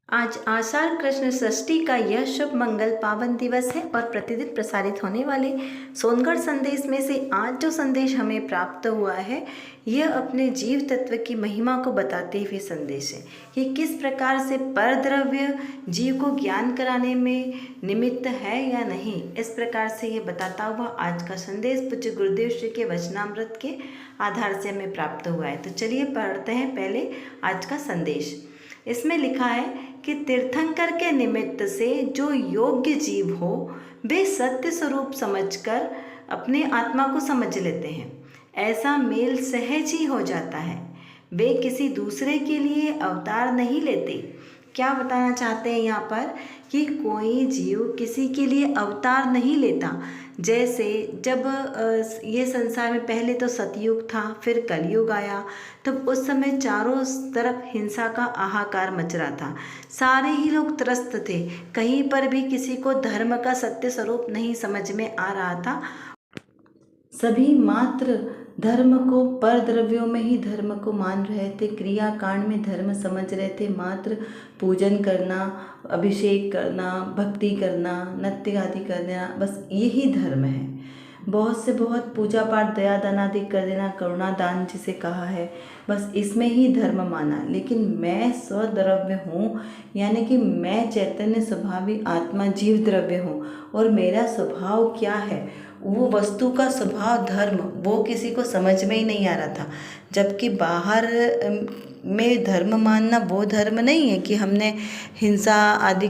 आज आषाढ़ कृष्ण षष्ठी का यह शुभ मंगल पावन दिवस है और प्रतिदिन प्रसारित होने वाले सोनगढ़ संदेश में से आज जो संदेश हमें प्राप्त हुआ है यह अपने जीव तत्व की महिमा को बताते हुए संदेश है कि किस प्रकार से परद्रव्य जीव को ज्ञान कराने में निमित्त है या नहीं। इस प्रकार से ये बताता हुआ आज का संदेश पूज्य गुरुदेव श्री के वचनामृत के आधार से हमें प्राप्त हुआ है। तो चलिए पढ़ते हैं पहले आज का संदेश। इसमें लिखा है कि तीर्थंकर के निमित्त से जो योग्य जीव हो वे सत्य स्वरूप समझकर अपने आत्मा को समझ लेते हैं। ऐसा मेल सहज ही हो जाता है। वे किसी दूसरे के लिए अवतार नहीं लेते। क्या बताना चाहते हैं यहाँ पर कि कोई जीव किसी के लिए अवतार नहीं लेता। जैसे जब ये संसार में पहले तो सतयुग था, फिर कलयुग आया, तब उस समय चारों तरफ हिंसा का हाहाकार मच रहा था। सारे ही लोग त्रस्त थे, कहीं पर भी किसी को धर्म का सत्य स्वरूप नहीं समझ में आ रहा था। सभी मात्र धर्म को पर द्रव्यों में ही धर्म को मान रहे थे, क्रिया कांड में धर्म समझ रहे थे। मात्र पूजन करना, अभिषेक करना, भक्ति करना, नृत्य आदि करना, बस यही धर्म है। बहुत से बहुत पूजा पाठ, दया दान आदि कर देना, करुणा दान जिसे कहा है, बस इसमें ही धर्म माना। लेकिन मैं स्वद्रव्य हूँ, यानी कि मैं चैतन्य स्वभावी आत्मा जीव द्रव्य हूँ और मेरा स्वभाव क्या है, वो वस्तु का स्वभाव धर्म, वो किसी को समझ में ही नहीं आ रहा था। जबकि बाहर में धर्म मानना वो धर्म नहीं है कि हमने हिंसा आदि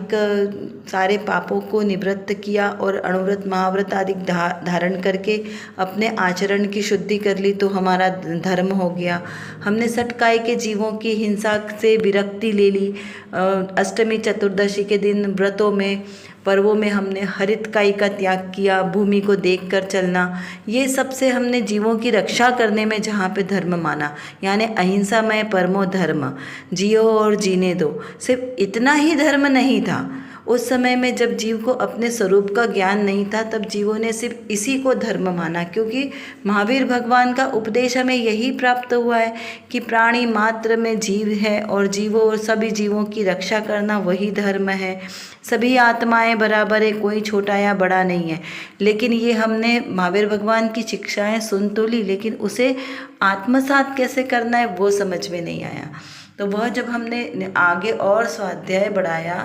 सारे पापों को निवृत्त किया और अणुव्रत महाव्रत आदि धारण करके अपने आचरण की शुद्धि कर ली तो हमारा धर्म हो गया। हमने सटकाई के जीवों की हिंसा से विरक्ति ले ली। अष्टमी चतुर्दशी के दिन व्रतों में, पर्वों में हमने हरित काई का त्याग किया, भूमि को देखकर चलना, ये सब से हमने जीवों की रक्षा करने में जहाँ पे धर्म माना, यानी अहिंसा में परमो धर्म, जियो और जीने दो। सिर्फ इतना ही धर्म नहीं था। उस समय में जब जीव को अपने स्वरूप का ज्ञान नहीं था तब जीवों ने सिर्फ इसी को धर्म माना, क्योंकि महावीर भगवान का उपदेश हमें यही प्राप्त हुआ है कि प्राणी मात्र में जीव है और जीवों और सभी जीवों की रक्षा करना वही धर्म है। सभी आत्माएं बराबर है, कोई छोटा या बड़ा नहीं है। लेकिन ये हमने महावीर भगवान की शिक्षाएं सुन तो ली, लेकिन उसे आत्मसात कैसे करना है वो समझ में नहीं आया। तो वह जब हमने आगे और स्वाध्याय बढ़ाया,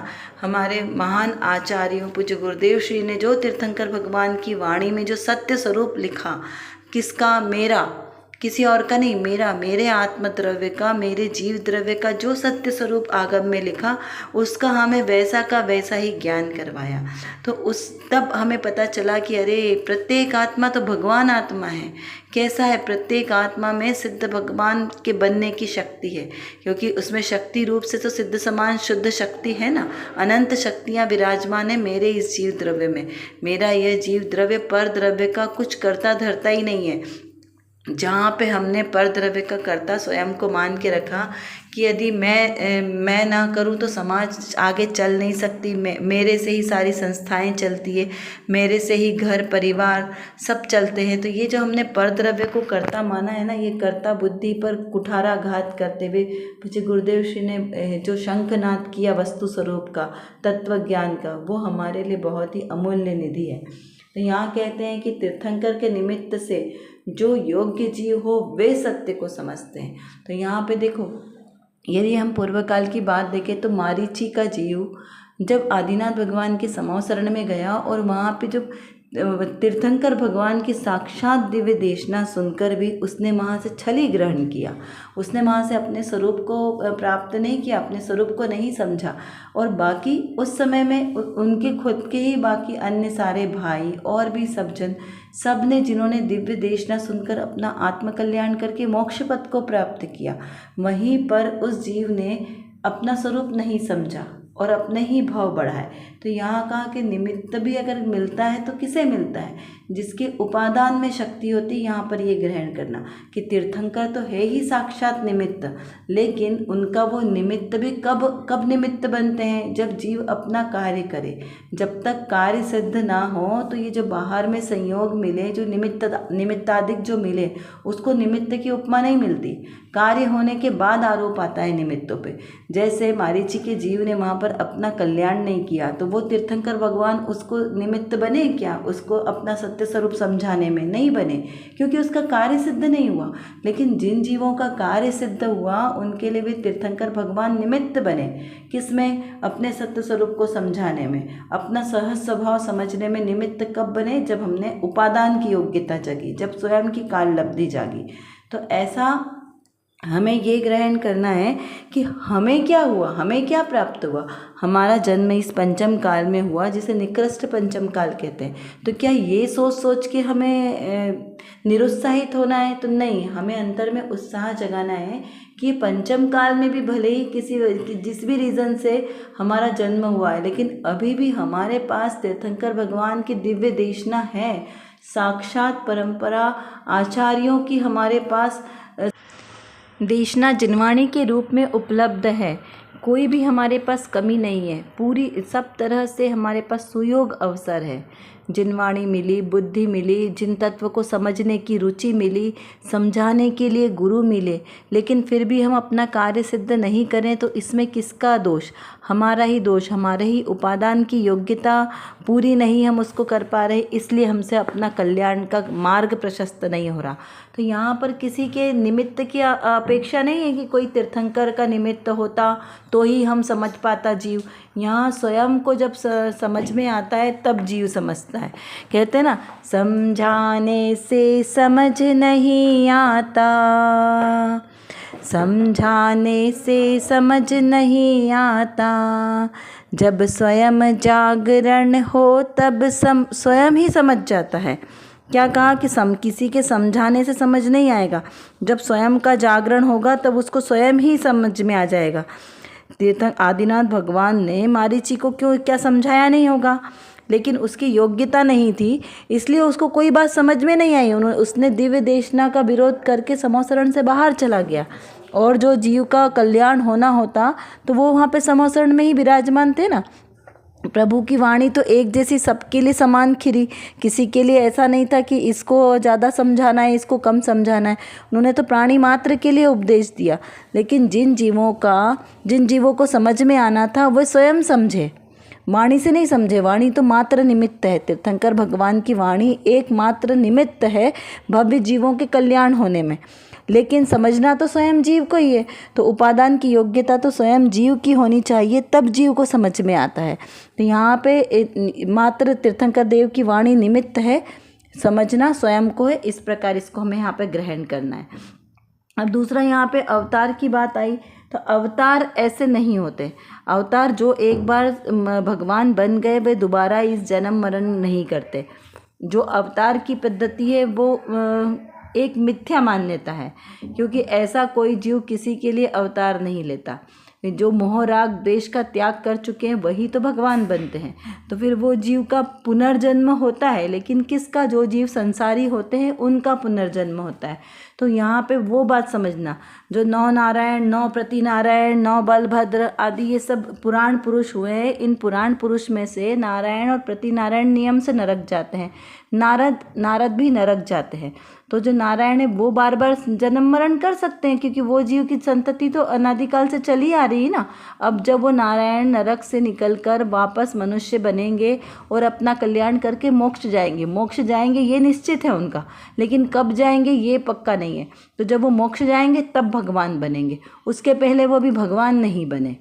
हमारे महान आचार्यों पूज्य गुरुदेव श्री ने जो तीर्थंकर भगवान की वाणी में जो सत्य स्वरूप लिखा, किसका, मेरा, किसी और का नहीं, मेरा, मेरे आत्म द्रव्य का, मेरे जीव द्रव्य का जो सत्य स्वरूप आगम में लिखा, उसका हमें वैसा का वैसा ही ज्ञान करवाया। तो तब हमें पता चला कि अरे प्रत्येक आत्मा तो भगवान आत्मा है। कैसा है, प्रत्येक आत्मा में सिद्ध भगवान के बनने की शक्ति है, क्योंकि उसमें शक्ति रूप से तो सिद्ध समान शुद्ध शक्ति है ना। अनंत शक्तियाँ विराजमान है मेरे इस जीव द्रव्य में। मेरा यह जीव द्रव्य पर द्रव्य का कुछ करता धरता ही नहीं है। जहाँ पे हमने पर द्रव्य का कर्ता स्वयं को मान के रखा कि यदि मैं ना करूँ तो समाज आगे चल नहीं सकती, मेरे से ही सारी संस्थाएं चलती है, मेरे से ही घर परिवार सब चलते हैं। तो ये जो हमने पर द्रव्य को कर्ता माना है ना, ये कर्ता बुद्धि पर कुठाराघात करते हुए पूज्य गुरुदेव श्री ने जो शंखनाद किया वस्तु स्वरूप का, तत्व ज्ञान का, वो हमारे लिए बहुत ही अमूल्य निधि है। तो यहाँ कहते हैं कि तीर्थंकर के निमित्त से जो योग्य जीव हो वे सत्य को समझते हैं। तो यहाँ पे देखो, यदि हम पूर्व काल की बात देखें तो मारीची का जीव जब आदिनाथ भगवान के समूह शरण में गया और वहाँ पे जो तीर्थंकर भगवान की साक्षात दिव्य देशना सुनकर भी उसने वहाँ से छली ग्रहण किया। उसने वहाँ से अपने स्वरूप को प्राप्त नहीं किया, अपने स्वरूप को नहीं समझा। और बाकी उस समय में उनके खुद के ही बाकी अन्य सारे भाई और भी सब जन, सब ने जिन्होंने दिव्य देशना सुनकर अपना आत्मकल्याण करके मोक्ष पद को प्राप्त किया, वहीं पर उस जीव ने अपना स्वरूप नहीं समझा और अपने ही भाव बढ़ाए। तो यहाँ कहा कि निमित्त भी अगर मिलता है तो किसे मिलता है, जिसके उपादान में शक्ति होती है, यहाँ पर ये ग्रहण करना कि तीर्थंकर तो है ही साक्षात निमित्त, लेकिन उनका वो निमित्त भी कब निमित्त बनते हैं, जब जीव अपना कार्य करे। जब तक कार्य सिद्ध ना हो तो ये जो बाहर में संयोग मिले, जो निमित्तादिक जो मिले, उसको निमित्त की उपमा नहीं मिलती। कार्य होने के बाद आरोप आता है निमित्तों पे। जैसे मारीची के जीव ने वहाँ पर अपना कल्याण नहीं किया, तो वो तीर्थंकर भगवान उसको निमित्त बने क्या, उसको अपना सत्य स्वरूप समझाने में? नहीं बने, क्योंकि उसका कार्य सिद्ध नहीं हुआ। लेकिन जिन जीवों का कार्य सिद्ध हुआ, उनके लिए भी तीर्थंकर भगवान निमित्त बने। किसमें? अपने सत्य स्वरूप को समझाने में, अपना सहज स्वभाव समझने में निमित्त कब बने? जब हमने उपादान की योग्यता जगी, जब स्वयं की काल लब्धि जागी। तो ऐसा हमें ये ग्रहण करना है कि हमें क्या हुआ, हमें क्या प्राप्त हुआ। हमारा जन्म इस पंचम काल में हुआ, जिसे निकृष्ट पंचम काल कहते हैं। तो क्या ये सोच के हमें निरुत्साहित होना है? तो नहीं, हमें अंतर में उत्साह जगाना है कि पंचम काल में भी भले ही जिस भी रीज़न से हमारा जन्म हुआ है, लेकिन अभी भी हमारे पास तीर्थंकर भगवान की दिव्य देशना है। साक्षात परंपरा आचार्यों की हमारे पास देशना जिनवाणी के रूप में उपलब्ध है। कोई भी हमारे पास कमी नहीं है, पूरी सब तरह से हमारे पास सुयोग अवसर है। जिनवाणी मिली, बुद्धि मिली, जिन तत्व को समझने की रुचि मिली, समझाने के लिए गुरु मिले, लेकिन फिर भी हम अपना कार्य सिद्ध नहीं करें तो इसमें किसका दोष? हमारा ही दोष। हमारे ही उपादान की योग्यता पूरी नहीं, हम उसको कर पा रहे, इसलिए हमसे अपना कल्याण का मार्ग प्रशस्त नहीं हो रहा। तो यहाँ पर किसी के निमित्त की अपेक्षा नहीं है कि कोई तीर्थंकर का निमित्त होता तो ही हम समझ पाता जीव। यहाँ स्वयं को जब समझ में आता है तब जीव समझता है। कहते हैं ना, समझाने से समझ नहीं आता, समझाने से समझ नहीं आता, जब स्वयं जागरण हो तब स्वयं ही समझ जाता है। क्या कहा कि किसी के समझाने से समझ नहीं आएगा, जब स्वयं का जागरण होगा तब उसको स्वयं ही समझ में आ जाएगा। आदिनाथ भगवान ने मारीची को क्या समझाया नहीं होगा, लेकिन उसकी योग्यता नहीं थी, इसलिए उसको कोई बात समझ में नहीं आई। उसने दिव्य देशना का विरोध करके समोसरण से बाहर चला गया, और जो जीव का कल्याण होना होता तो वो वहाँ पे समोसरण में ही विराजमान थे ना। प्रभु की वाणी तो एक जैसी सबके लिए समान खिरी, किसी के लिए ऐसा नहीं था कि इसको ज़्यादा समझाना है, इसको कम समझाना है। उन्होंने तो प्राणी मात्र के लिए उपदेश दिया, लेकिन जिन जीवों को समझ में आना था वो स्वयं समझे, वाणी से नहीं समझे। वाणी तो मात्र निमित्त है। तीर्थंकर भगवान की वाणी एक मात्र निमित्त है भव्य जीवों के कल्याण होने में, लेकिन समझना तो स्वयं जीव को ही है। तो उपादान की योग्यता तो स्वयं जीव की होनी चाहिए, तब जीव को समझ में आता है। तो यहाँ पे मात्र तीर्थंकर देव की वाणी निमित्त है, समझना स्वयं को है। इस प्रकार इसको हमें यहाँ पे ग्रहण करना है। अब दूसरा यहाँ पे अवतार की बात आई, तो अवतार ऐसे नहीं होते। अवतार जो एक बार भगवान बन गए वे दोबारा इस जन्म मरण नहीं करते। जो अवतार की पद्धति है वो एक मिथ्या मान्यता है, क्योंकि ऐसा कोई जीव किसी के लिए अवतार नहीं लेता। जो मोह राग द्वेष का त्याग कर चुके हैं वही तो भगवान बनते हैं। तो फिर वो जीव का पुनर्जन्म होता है, लेकिन किसका? जो जीव संसारी होते हैं उनका पुनर्जन्म होता है। तो यहाँ पे वो बात समझना, जो 9 नारायण, 9 प्रतिनारायण, 9 बलभद्र आदि ये सब पुराण पुरुष हुए हैं, इन पुराण पुरुष में से नारायण और प्रतिनारायण नियम से नरक जाते हैं, नारद भी नरक जाते हैं। तो जो नारायण है वो बार बार जन्म मरण कर सकते हैं, क्योंकि वो जीव की संतति तो अनादिकाल से चली आ रही है ना। अब जब वो नारायण नरक से निकलकर वापस मनुष्य बनेंगे और अपना कल्याण करके मोक्ष जाएंगे ये निश्चित है उनका, लेकिन कब जाएंगे ये पक्का नहीं है। तो जब वो मोक्ष जाएंगे तब भगवान बनेंगे, उसके पहले वो भी भगवान नहीं बने।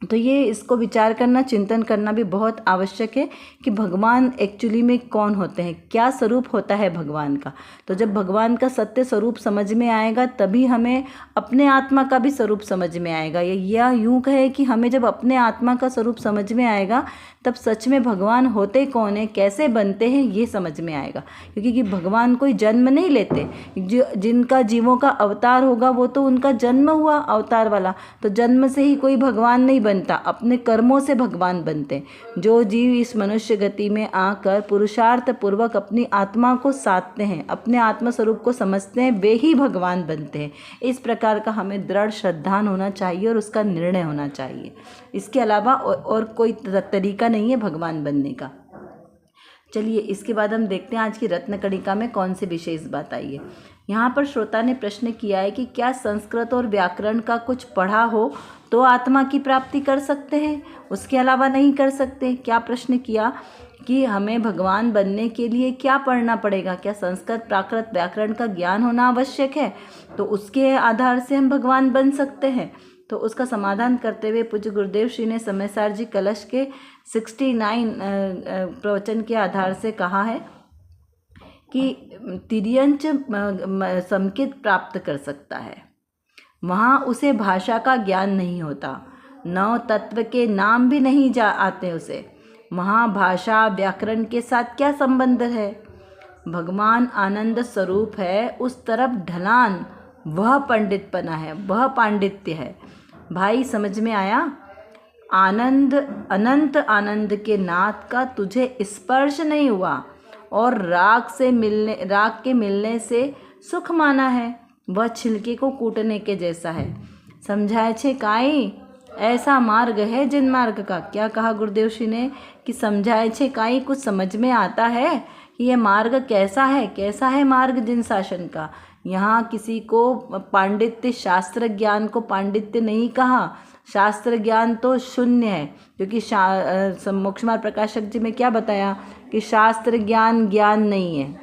तो ये इसको विचार करना, चिंतन करना भी बहुत आवश्यक है कि भगवान एक्चुअली में कौन होते हैं, क्या स्वरूप होता है भगवान का। तो जब भगवान का सत्य स्वरूप समझ में आएगा तभी हमें अपने आत्मा का भी स्वरूप समझ में आएगा। या यूँ कहे कि हमें जब अपने आत्मा का स्वरूप समझ में आएगा तब सच में भगवान होते कौन है, कैसे बनते हैं, ये समझ में आएगा। क्योंकि भगवान कोई जन्म नहीं लेते, जिनका जीवों का अवतार होगा वो तो उनका जन्म हुआ अवतार वाला, तो जन्म से ही कोई भगवान नहीं बनता, अपने कर्मों से भगवान बनते। जो जीव इस मनुष्य गति में आकर पुरुषार्थ पूर्वक अपनी आत्मा को साधते हैं, अपने आत्म स्वरूप को समझते हैं, वे ही भगवान बनते हैं। इस प्रकार का हमें दृढ़ श्रद्धान होना चाहिए और उसका निर्णय होना चाहिए। इसके अलावा और कोई तरीका नहीं है भगवान बनने का। चलिए इसके बाद हम देखते हैं आज की रत्न कणिका में कौन सी विशेष बात आई है। यहाँ पर श्रोता ने प्रश्न किया है कि क्या संस्कृत और व्याकरण का कुछ पढ़ा हो तो आत्मा की प्राप्ति कर सकते हैं, उसके अलावा नहीं कर सकते। क्या प्रश्न किया कि हमें भगवान बनने के लिए क्या पढ़ना पड़ेगा, क्या संस्कृत प्राकृत व्याकरण का ज्ञान होना आवश्यक है, तो उसके आधार से हम भगवान बन सकते हैं। तो उसका समाधान करते हुए पूज्य गुरुदेव श्री ने समयसार जी कलश के 69 प्रवचन के आधार से कहा है कि तिर्यंच संकेत प्राप्त कर सकता है, वहाँ उसे भाषा का ज्ञान नहीं होता, नौ तत्व के नाम भी नहीं आते उसे, वहाँ भाषा व्याकरण के साथ क्या संबंध है। भगवान आनंद स्वरूप है, उस तरफ ढलान वह पंडितपना है, वह पांडित्य है। भाई समझ में आया। आनंद अनंत आनंद के नाथ का तुझे स्पर्श नहीं हुआ और राग के मिलने से सुख माना है, वह छिलके को कूटने के जैसा है। समझाए छे काई ऐसा मार्ग है जिन मार्ग का। क्या कहा गुरुदेव श्री ने कि समझाए छे काई, कुछ समझ में आता है कि यह मार्ग कैसा है, कैसा है मार्ग जिन शासन का। यहाँ किसी को पांडित्य, शास्त्र ज्ञान को पांडित्य नहीं कहा, शास्त्र ज्ञान तो शून्य है। क्योंकि मोक्षमार्ग प्रकाशक जी में क्या बताया कि शास्त्र ज्ञान ज्ञान नहीं है,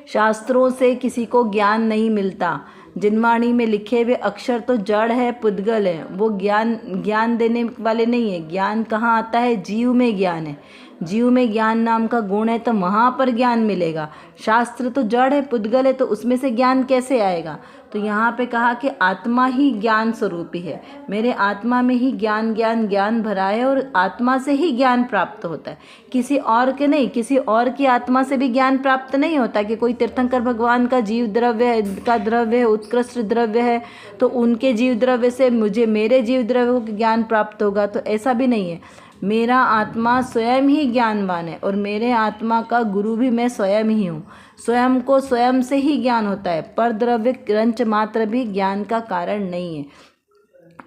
शास्त्रों से किसी को ज्ञान नहीं मिलता। जिनवाणी में लिखे हुए अक्षर तो जड़ है, पुद्गल है, वो ज्ञान देने वाले नहीं है। ज्ञान कहाँ आता है, जीव में ज्ञान है, जीव में ज्ञान नाम का गुण है, तो वहाँ पर ज्ञान मिलेगा। शास्त्र तो जड़ है, पुद्गल है, तो उसमें से ज्ञान कैसे आएगा। तो यहाँ पे कहा कि आत्मा ही ज्ञान स्वरूपी है, मेरे आत्मा में ही ज्ञान ज्ञान ज्ञान भरा है और आत्मा से ही ज्ञान प्राप्त होता है, किसी और के नहीं। किसी और की आत्मा से भी ज्ञान प्राप्त नहीं होता कि कोई तीर्थंकर भगवान का जीव द्रव्य है, उत्कृष्ट द्रव्य है, तो उनके जीव द्रव्य से मेरे जीव द्रव्य को ज्ञान प्राप्त होगा, तो ऐसा भी नहीं है। मेरा आत्मा स्वयं ही ज्ञानवान है और मेरे आत्मा का गुरु भी मैं स्वयं ही हूँ। स्वयं को स्वयं से ही ज्ञान होता है, पर द्रव्य क्रंच मात्र भी ज्ञान का कारण नहीं है।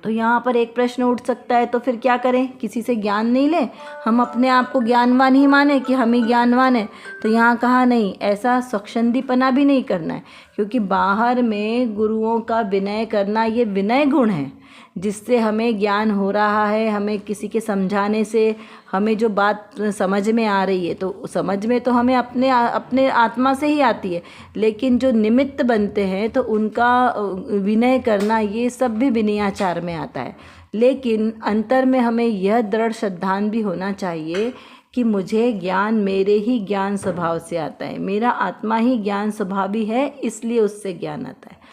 तो यहाँ पर एक प्रश्न उठ सकता है, तो फिर क्या करें, किसी से ज्ञान नहीं लें, हम अपने आप को ज्ञानवान ही माने कि हम ही ज्ञानवान हैं। तो यहाँ कहा नहीं, ऐसा स्वच्छंदीपना भी नहीं करना है, क्योंकि बाहर में गुरुओं का विनय करना ये विनय गुण है, जिससे हमें ज्ञान हो रहा है। हमें किसी के समझाने से हमें जो बात समझ में आ रही है, तो समझ में तो हमें अपने आत्मा से ही आती है, लेकिन जो निमित्त बनते हैं तो उनका विनय करना ये सब भी विनयाचार में आता है। लेकिन अंतर में हमें यह दृढ़ श्रद्धान भी होना चाहिए कि मुझे ज्ञान मेरे ही ज्ञान स्वभाव से आता है, मेरा आत्मा ही ज्ञान स्वभावी है, इसलिए उससे ज्ञान आता है।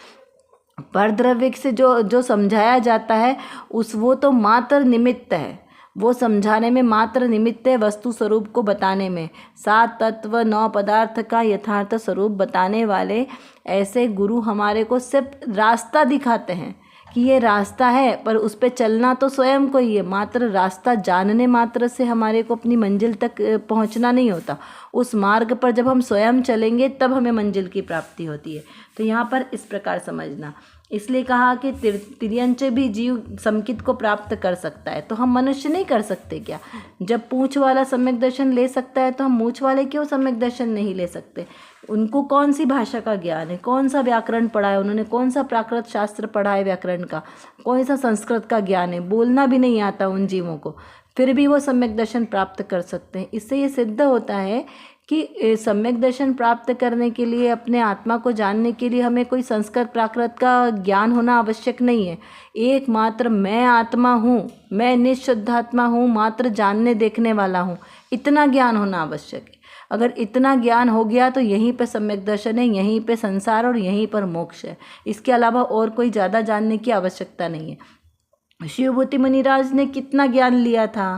पर द्रव्य से जो समझाया जाता है वो तो मात्र निमित्त है, वो समझाने में मात्र निमित्त है, वस्तु स्वरूप को बताने में। 7 तत्व 9 पदार्थ का यथार्थ स्वरूप बताने वाले ऐसे गुरु हमारे को सिर्फ रास्ता दिखाते हैं कि ये रास्ता है, पर उस पर चलना तो स्वयं को ही है। मात्र रास्ता जानने मात्र से हमारे को अपनी मंजिल तक पहुंचना नहीं होता, उस मार्ग पर जब हम स्वयं चलेंगे तब हमें मंजिल की प्राप्ति होती है। तो यहाँ पर इस प्रकार समझना, इसलिए कहा कि तिर्यंच भी जीव समकित को प्राप्त कर सकता है, तो हम मनुष्य नहीं कर सकते क्या। जब पूँछ वाला सम्यक दर्शन ले सकता है तो हम मूँछ वाले क्यों सम्यक दर्शन नहीं ले सकते। उनको कौन सी भाषा का ज्ञान है, कौन सा व्याकरण पढ़ा है उन्होंने, कौन सा प्राकृत शास्त्र पढ़ा है व्याकरण का, कौन सा संस्कृत का ज्ञान है, बोलना भी नहीं आता उन जीवों को, फिर भी वो सम्यक दर्शन प्राप्त कर सकते हैं। इससे ये सिद्ध होता है कि सम्यक दर्शन प्राप्त करने के लिए, अपने आत्मा को जानने के लिए हमें कोई संस्कृत प्राकृत का ज्ञान होना आवश्यक नहीं है। एकमात्र मैं आत्मा हूँ, मैं निःशुद्धात्मा हूँ, मात्र जानने देखने वाला हूँ, इतना ज्ञान होना आवश्यक है। अगर इतना ज्ञान हो गया तो यहीं पे सम्यक दर्शन है, यहीं पे संसार और यहीं पर मोक्ष है। इसके अलावा और कोई ज़्यादा जानने की आवश्यकता नहीं है। शिवभूति मुनिराज ने कितना ज्ञान लिया था,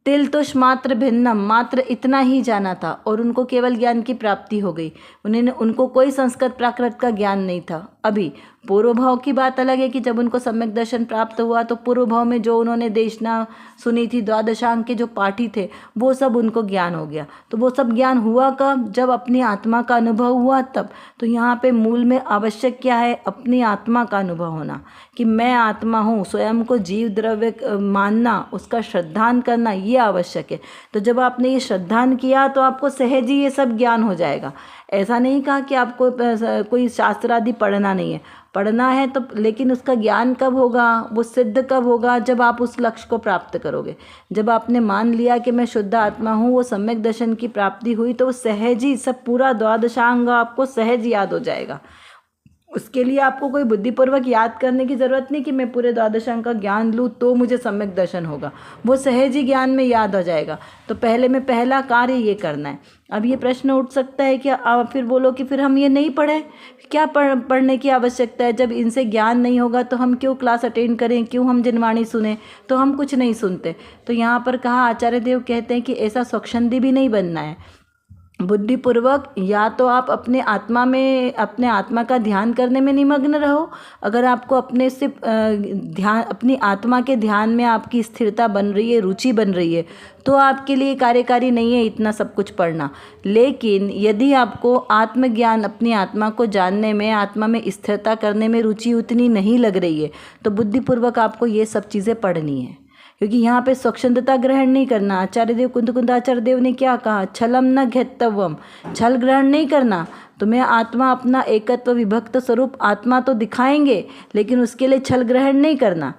तिलतुष मात्र भिन्नम, मात्र इतना ही जाना था और उनको केवल ज्ञान की प्राप्ति हो गई। उनको कोई संस्कृत प्राकृत का ज्ञान नहीं था। अभी पूर्व भाव की बात अलग है कि जब उनको सम्यक दर्शन प्राप्त हुआ तो पूर्व भाव में जो उन्होंने देशना सुनी थी, द्वादशांग के जो पाठी थे, वो सब उनको ज्ञान हो गया। तो वो सब ज्ञान हुआ कब? जब अपनी आत्मा का अनुभव हुआ तब। तो यहाँ पे मूल में आवश्यक क्या है? अपनी आत्मा का अनुभव होना कि मैं आत्मा हूँ, स्वयं को जीव द्रव्य मानना, उसका श्रद्धान करना, ये आवश्यक है। तो जब आपने ये श्रद्धान किया तो आपको सहज ही ये सब ज्ञान हो जाएगा। ऐसा नहीं कहा कि आपको कोई शास्त्र आदि पढ़ना नहीं है, पढ़ना है तो, लेकिन उसका ज्ञान कब होगा, वो सिद्ध कब होगा? जब आप उस लक्ष्य को प्राप्त करोगे। जब आपने मान लिया कि मैं शुद्ध आत्मा हूँ, वो सम्यक दर्शन की प्राप्ति हुई, तो वो सहज ही सब पूरा द्वादशांग आपको सहज याद हो जाएगा। उसके लिए आपको कोई बुद्धिपूर्वक याद करने की ज़रूरत नहीं कि मैं पूरे द्वादशांग का ज्ञान लूँ तो मुझे सम्यक दर्शन होगा, वो सहज ही ज्ञान में याद हो जाएगा। तो पहले में पहला कार्य ये करना है। अब ये प्रश्न उठ सकता है कि आप फिर बोलो कि फिर हम ये नहीं पढ़े, क्या पढ़ने की आवश्यकता है? जब इनसे ज्ञान नहीं होगा तो हम क्यों क्लास अटेंड करें, क्यों हम जिनवाणी सुने? तो हम कुछ नहीं सुनते। तो यहाँ पर कहा, आचार्य देव कहते हैं कि ऐसा स्वच्छंदी भी नहीं बनना है। बुद्धिपूर्वक या तो आप अपने आत्मा का ध्यान करने में निमग्न रहो। अगर आपको अपने से अपनी आत्मा के ध्यान में आपकी स्थिरता बन रही है, रुचि बन रही है, तो आपके लिए कार्यकारी नहीं है इतना सब कुछ पढ़ना। लेकिन यदि आपको आत्मज्ञान, अपनी आत्मा को जानने में, आत्मा में स्थिरता करने में रुचि उतनी नहीं लग रही है, तो बुद्धिपूर्वक आपको ये सब चीज़ें पढ़नी है। क्योंकि यहाँ पे स्वच्छंदता ग्रहण नहीं करना। आचार्य देव, कुंदाचार्य देव ने क्या कहा? छलम न घेतव्यम, छल ग्रहण नहीं करना। तुम्हें आत्मा, अपना एकत्व विभक्त स्वरूप आत्मा तो दिखाएंगे, लेकिन उसके लिए छल ग्रहण नहीं करना।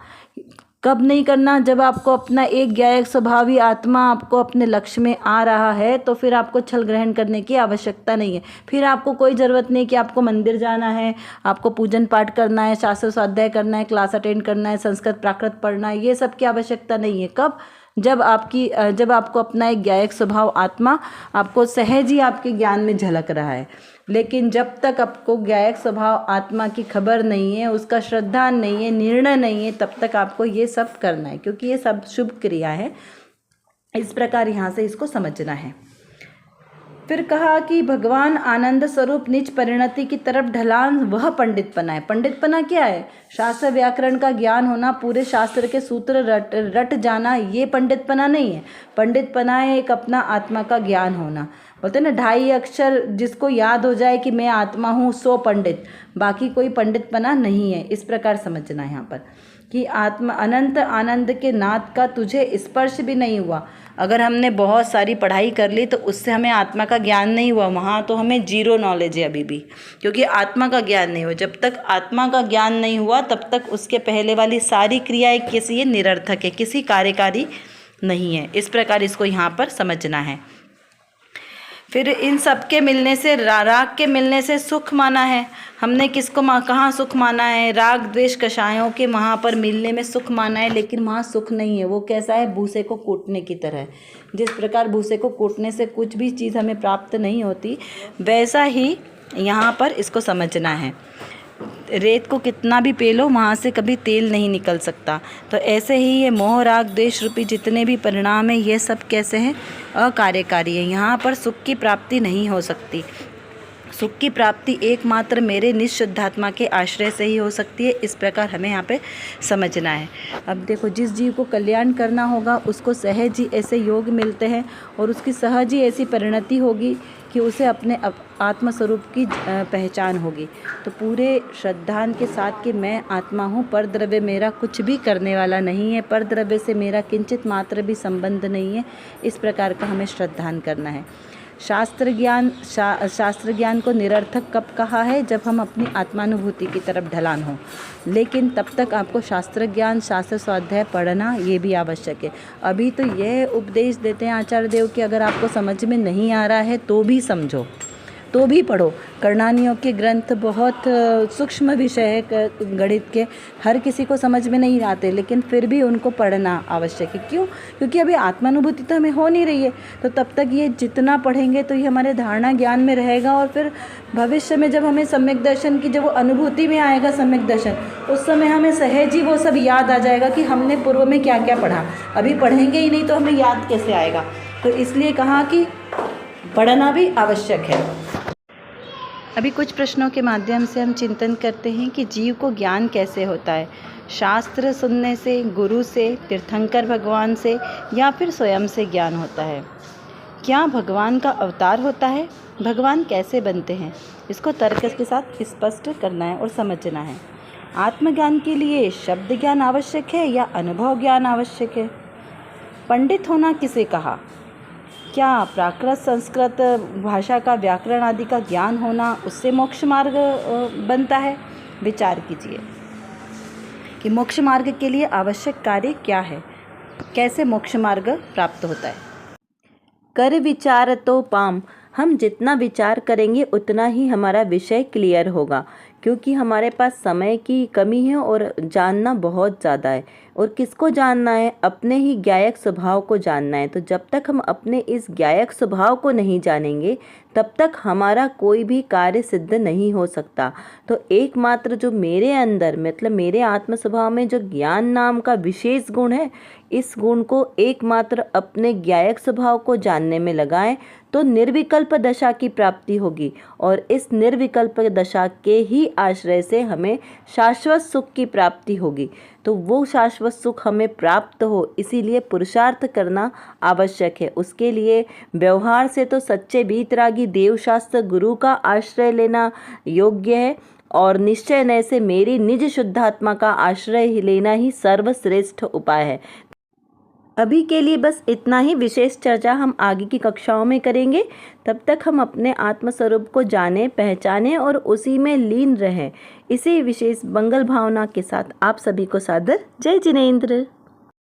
कब नहीं करना? जब आपको अपना एक ज्ञायक स्वभावी आत्मा आपको अपने लक्ष्य में आ रहा है, तो फिर आपको छल ग्रहण करने की आवश्यकता नहीं है। फिर आपको कोई ज़रूरत नहीं कि आपको मंदिर जाना है, आपको पूजन पाठ करना है, शास्त्र स्वाध्याय करना है, क्लास अटेंड करना है, संस्कृत प्राकृत पढ़ना है, ये सब की आवश्यकता नहीं है। कब? जब आपको अपना एक ज्ञायक स्वभाव आत्मा आपको सहज ही आपके ज्ञान में झलक रहा है। लेकिन जब तक आपको ज्ञायक स्वभाव आत्मा की खबर नहीं है, उसका श्रद्धा नहीं है, निर्णय नहीं है, तब तक आपको ये सब करना है, क्योंकि ये सब शुभ क्रिया है। इस प्रकार यहाँ से इसको समझना है। फिर कहा कि भगवान आनंद स्वरूप निज परिणति की तरफ ढलान वह पंडितपना है। पंडितपना क्या है? शास्त्र व्याकरण का ज्ञान होना, पूरे शास्त्र के सूत्र रट जाना, ये पंडितपना नहीं है। पंडितपना है एक अपना आत्मा का ज्ञान होना। बोलते ना, 2.5 अक्षर जिसको याद हो जाए कि मैं आत्मा हूँ, सो पंडित, बाकी कोई पंडितपना नहीं है। इस प्रकार समझना है यहाँ पर कि आत्मा अनंत आनंद के नाद का तुझे स्पर्श भी नहीं हुआ। अगर हमने बहुत सारी पढ़ाई कर ली तो उससे हमें आत्मा का ज्ञान नहीं हुआ, वहाँ तो हमें जीरो नॉलेज है अभी भी, क्योंकि आत्मा का ज्ञान नहीं हुआ। जब तक आत्मा का ज्ञान नहीं हुआ तब तक उसके पहले वाली सारी क्रियाएं किसी निरर्थक है, किसी कार्यकारी नहीं है। इस प्रकार इसको यहाँ पर समझना है। फिर इन सब के मिलने से, राग के मिलने से सुख माना है। हमने किसको कहाँ सुख माना है? राग द्वेष कषायों के वहाँ पर मिलने में सुख माना है, लेकिन वहाँ सुख नहीं है। वो कैसा है? भूसे को कूटने की तरह है। जिस प्रकार भूसे को कूटने से कुछ भी चीज़ हमें प्राप्त नहीं होती, वैसा ही यहाँ पर इसको समझना है। रेत को कितना भी पेलो, वहाँ से कभी तेल नहीं निकल सकता। तो ऐसे ही ये मोह राग द्वेष रूपी जितने भी परिणाम हैं, ये सब कैसे हैं? अकार्यकारी है। यहाँ पर सुख की प्राप्ति नहीं हो सकती। सुख की प्राप्ति एकमात्र मेरे निःशुद्धात्मा के आश्रय से ही हो सकती है। इस प्रकार हमें यहाँ पे समझना है। अब देखो, जिस जीव को कल्याण करना होगा उसको सहज ही ऐसे योग मिलते हैं और उसकी सहज ही ऐसी परिणति होगी कि उसे अपने आत्मस्वरूप की पहचान होगी। तो पूरे श्रद्धान के साथ कि मैं आत्मा हूँ, पर द्रव्य मेरा कुछ भी करने वाला नहीं है, पर द्रव्य से मेरा किंचित मात्र भी संबंध नहीं है, इस प्रकार का हमें श्रद्धान करना है। शास्त्र ज्ञान को निरर्थक कब कहा है? जब हम अपनी आत्मानुभूति की तरफ ढलान हो। लेकिन तब तक आपको शास्त्र ज्ञान, शास्त्र स्वाध्याय पढ़ना ये भी आवश्यक है। अभी तो यह उपदेश देते हैं आचार्य देव कि अगर आपको समझ में नहीं आ रहा है तो भी समझो, तो भी पढ़ो। कर्णानियों के ग्रंथ बहुत सूक्ष्म विषय है गणित के, हर किसी को समझ में नहीं आते, लेकिन फिर भी उनको पढ़ना आवश्यक है। क्यों? क्योंकि अभी आत्मानुभूति तो हमें हो नहीं रही है, तो तब तक ये जितना पढ़ेंगे तो ये हमारे धारणा ज्ञान में रहेगा, और फिर भविष्य में जब हमें सम्यक दर्शन की, जब वो अनुभूति में आएगा सम्यक दर्शन, उस समय हमें सहज ही वो सब याद आ जाएगा कि हमने पूर्व में क्या क्या पढ़ा। अभी पढ़ेंगे ही नहीं तो हमें याद कैसे आएगा। तो इसलिए कहा कि पढ़ना भी आवश्यक है। अभी कुछ प्रश्नों के माध्यम से हम चिंतन करते हैं कि जीव को ज्ञान कैसे होता है। शास्त्र सुनने से, गुरु से, तीर्थंकर भगवान से, या फिर स्वयं से ज्ञान होता है। क्या भगवान का अवतार होता है? भगवान कैसे बनते हैं? इसको तर्क के साथ स्पष्ट करना है और समझना है। आत्मज्ञान के लिए शब्द ज्ञान आवश्यक है या अनुभव ज्ञान आवश्यक है? पंडित होना किसे कहा? क्या प्राकृत संस्कृत भाषा का व्याकरण आदि का ज्ञान होना, उससे मोक्ष मार्ग बनता है? विचार कीजिए कि मोक्ष मार्ग के लिए आवश्यक कार्य क्या है, कैसे मोक्ष मार्ग प्राप्त होता है। कर विचार तो पाम, हम जितना विचार करेंगे उतना ही हमारा विषय क्लियर होगा, क्योंकि हमारे पास समय की कमी है और जानना बहुत ज़्यादा है। और किसको जानना है? अपने ही ज्ञायक स्वभाव को जानना है। तो जब तक हम अपने इस ज्ञायक स्वभाव को नहीं जानेंगे तब तक हमारा कोई भी कार्य सिद्ध नहीं हो सकता। तो एकमात्र जो मेरे अंदर, मतलब मेरे आत्म स्वभाव में जो ज्ञान नाम का विशेष गुण है, इस गुण को एकमात्र अपने ज्ञायक स्वभाव को जानने में लगाएं तो निर्विकल्प दशा की प्राप्ति होगी, और इस निर्विकल्प दशा के ही आश्रय से हमें शाश्वत सुख की प्राप्ति होगी। तो वो शाश्वत सुख हमें प्राप्त हो, इसीलिए पुरुषार्थ करना आवश्यक है। उसके लिए व्यवहार से तो सच्चे वीतरागी देवशास्त्र गुरु का आश्रय लेना योग्य है, और निश्चय नय से मेरी निज शुद्धात्मा का आश्रय लेना ही सर्वश्रेष्ठ उपाय है। अभी के लिए बस इतना ही। विशेष चर्चा हम आगे की कक्षाओं में करेंगे। तब तक हम अपने आत्मस्वरूप को जानें, पहचानें और उसी में लीन रहें। इसी विशेष मंगल भावना के साथ आप सभी को सादर जय जिनेंद्र।